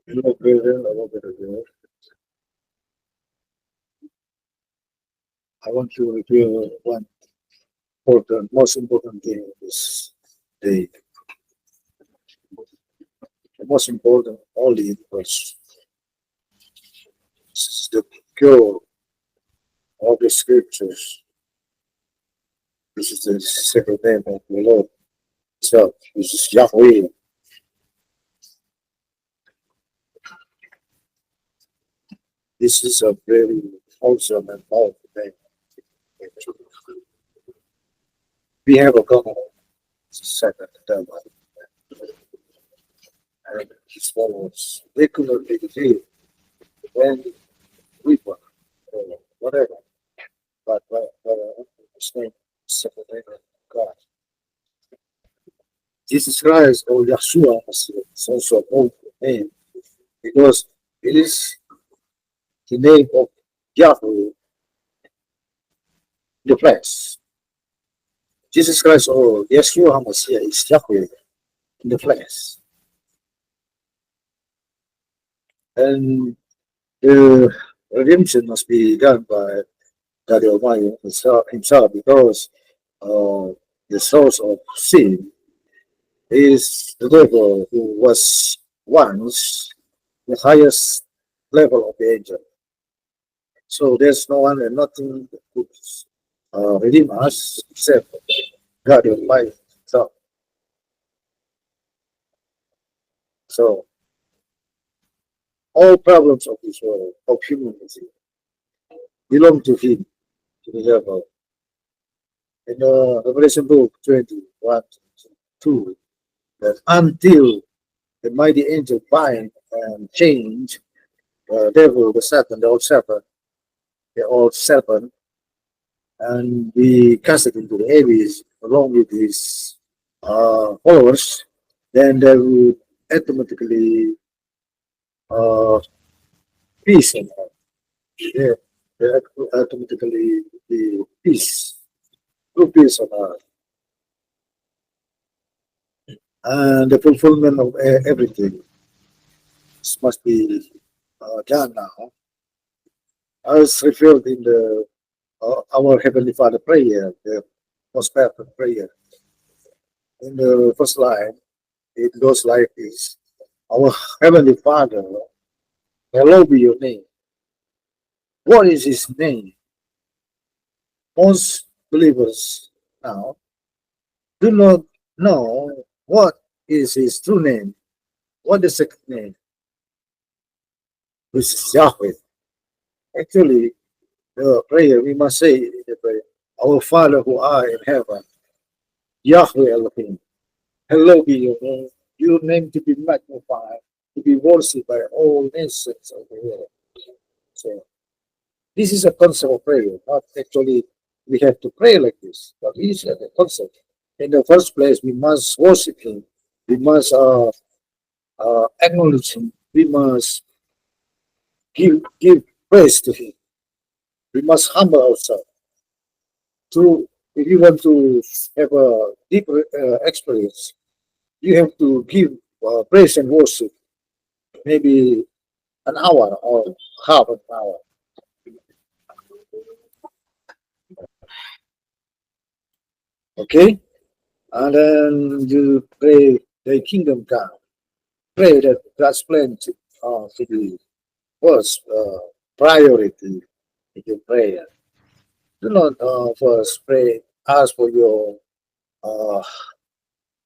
Hello, President. Hello, President. I want to review one most important thing this day. The most important only because this is the cure of the scriptures. This is the second name of the Lord itself. This is Yahweh. This is a very awesome and powerful name. We have a common second term. And his followers regularly live when we were, or whatever, but his name is second name of God. Jesus Christ or Yahshua is also a powerful name because it is the name of Yahweh, the flesh. Jesus Christ or Yeshua HaMashiach is Yahweh in the flesh. And the redemption must be done by God Almighty himself because the source of sin is the devil who was once the highest level of the angel. So there's no one and nothing that could redeem us except God Almighty himself. So all problems of this world, of humanity, belong to him, to the devil. In Revelation book 21, 2, that until the mighty angel bind and change the devil, the serpent, the old serpent, and be cast into the abyss along with his followers, then there would automatically uh, peace on earth. Yeah, there automatically be peace, true peace on earth, and the fulfillment of everything. This must be done now, as revealed in the our Heavenly Father prayer, the most perfect prayer. In the first line, it goes like this: Our Heavenly Father, hallowed be your name. What is His name? Most believers now do not know what is His true name. What is the second name? Which is Yahweh. Actually, the prayer we must say in the prayer, Our Father who art in heaven, Yahweh Elohim, hallowed be your name. Your name to be magnified, to be worshipped by all nations of the world. So this is a concept of prayer, not actually we have to pray like this, but this is a concept. In the first place, we must worship Him. We must acknowledge Him. We must give praise to Him. We must humble ourselves. To if you want to have a deeper experience, you have to give praise and worship maybe an hour or half an hour. Okay, and then you pray the kingdom come. Pray that God's plan to be first priority in your prayer. Do not first pray, ask for your uh,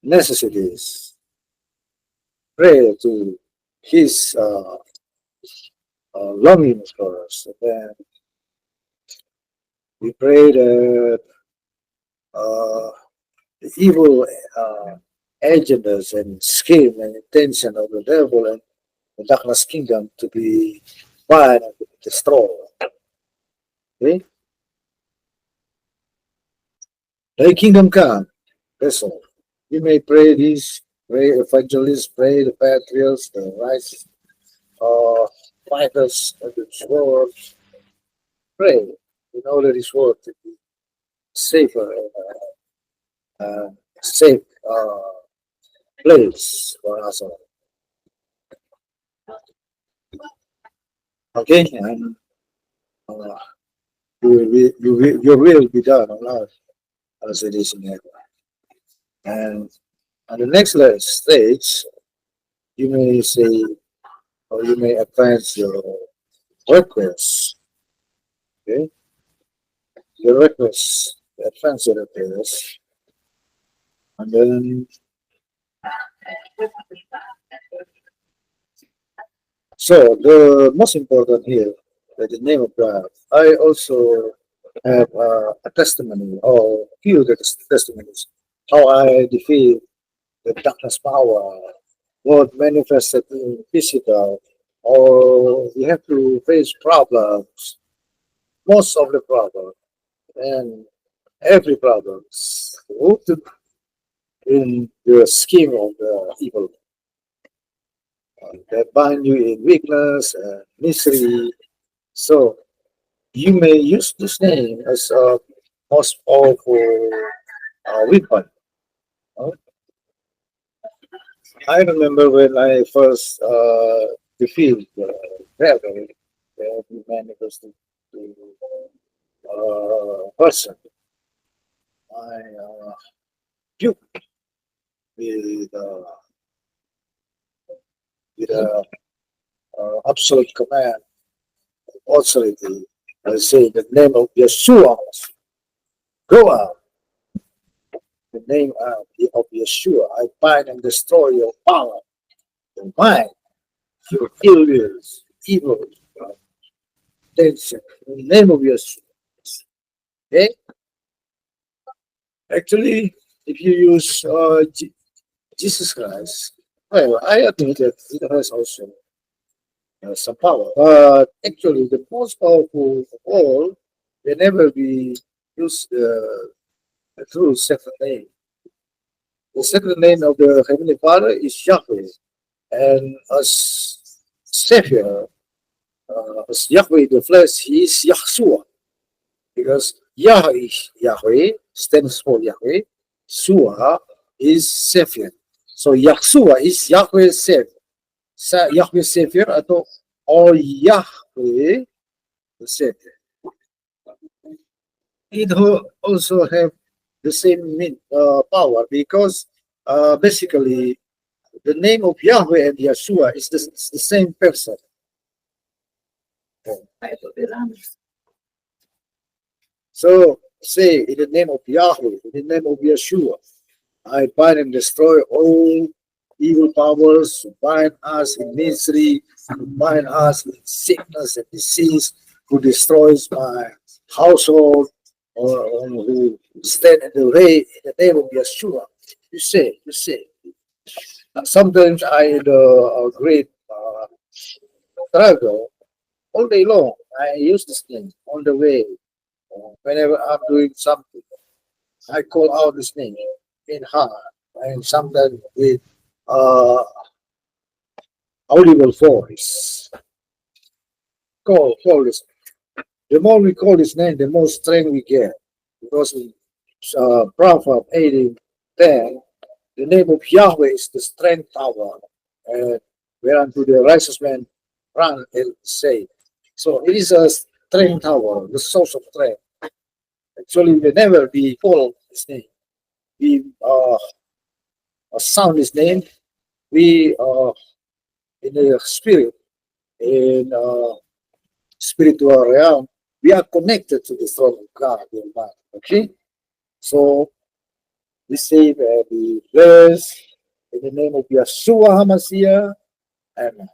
necessities. Pray to His loneliness for us. And then we pray that uh, the evil agendas and scheme and intention of the devil and the darkness kingdom to be banned and to be destroyed. Okay? Thy kingdom come. That's all. You may pray this, pray evangelists, pray the patriots, the righteous fighters of this world. Pray in order this world to be safer and safe place for us all. Okay, and uh, your will be done on earth as it is in heaven. And on the next stage, you may say, or you may advance your request. Okay, your request, advance your request, and then so the most important here, that the name of God. I also have a testimony or few testimonies how I defeat the darkness power, what manifested in physical, or we have to face problems, most of the problem, and every problems rooted in the scheme of the evil that bind you in weakness and misery. So you may use this name as a most powerful weapon. uh, I remember when I first defeated the devil, the manifested to person. I puked with a absolute command, authority. I say the name of Yeshua, go out. The name of Yeshua, I bind and destroy your power, your mind, your illness, evil, tension. In the name of Yeshua. Okay? Actually, if you use Jesus Christ, well, I admit that it has also some power. But actually, the most powerful of all can never be used the true second name. The second name of the Heavenly Father is Yahweh, and as Savior, as Yahweh the flesh, he is Yahshua, because Yah is Yahweh, stands for Yahweh, Shua is Savior. So Yahshua is Yahweh Savior. Yahweh Savior atau or Yahweh Savior. It also have the same power because basically the name of Yahweh and Yeshua is the same person. So say in the name of Yahweh, in the name of Yeshua, I bind and destroy all evil powers who bind us in misery, who bind us in sickness and disease, who destroys my household, or who stand in the way in the name of Yeshua. You say. Sometimes I in a great struggle all day long. I use this name on the way. Whenever I'm doing something, I call out this name in heart and sometimes with uh, audible voice. Call this. The more we call his name, the more strength we get. Because in Proverbs 18:10, the name of Yahweh is the strength tower, and whereunto the righteous man run and say. So it is a strength tower, the source of strength. Actually, we never be full of his name. We sound his name. We in the spirit, in spiritual realm, we are connected to the throne of God in mind. Okay, so we say that we bless in the name of Yeshua HaMashiach. Amen.